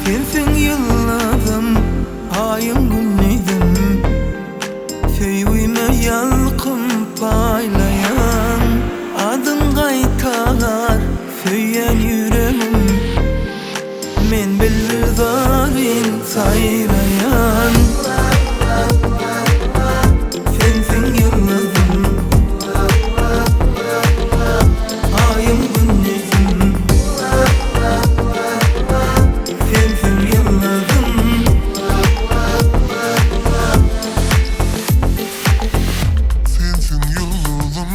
Sensin yılladım, ayım güneydim. Feyvime yalqım paylayan, adın qaytalar söyyen yüreğim. Men bildarin sayrayan. Sensin yılladım, ayım güneydim. Sensin yılladım.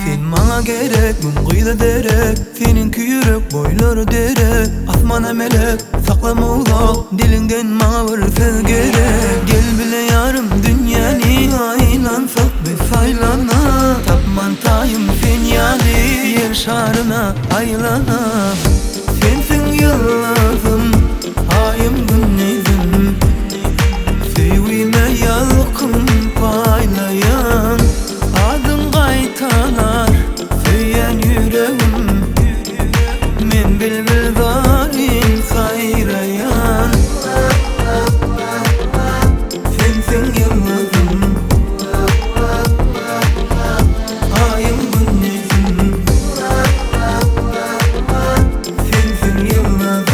Sen bana gerek, bu kıyıda derek. Seninki yürek, boyları derek. Asmana melek, saklama uzak. Dilinden bana bir söz gerek. Gel bile yarım dünyani, aylansak biz saylana. Tapman tayım sen yani, yer şarına aylana. Sensin yıllazım, ayım güneydim. Sevime yalqım paylayan, adın qaytalar söyyen yüreğim. Men bildarin sayrayan. Sensin yılladım, ayım güneydim. Sensin yılladım.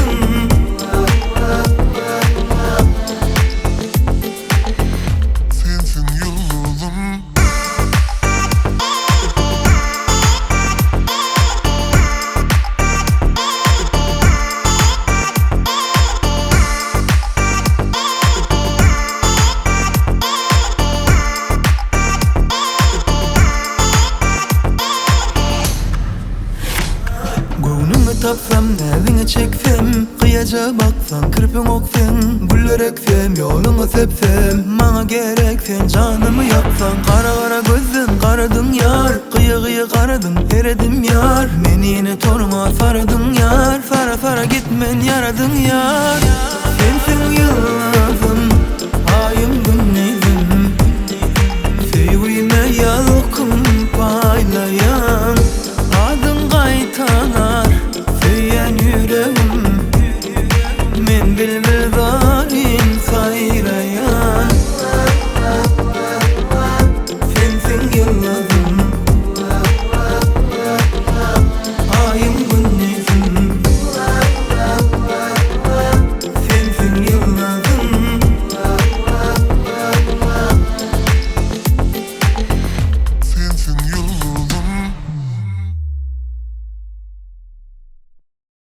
Göğnümü tapsam, nevini çeksem, kıyaca baksan, kırpın oksen. Güller eksem, yolunu sepsem, bana gerek sen canımı yaksan. Kara kara gözün karadın yar, kıyı kıyı karadın eredim yar. Beni yine toruna saradın yar, sara sara gitmen yaradın yar. Sensin yıllazım, ayım güneydim. Sevime yalqım paylayan, adın qaytalar söyyen yüreğim. Men bilmem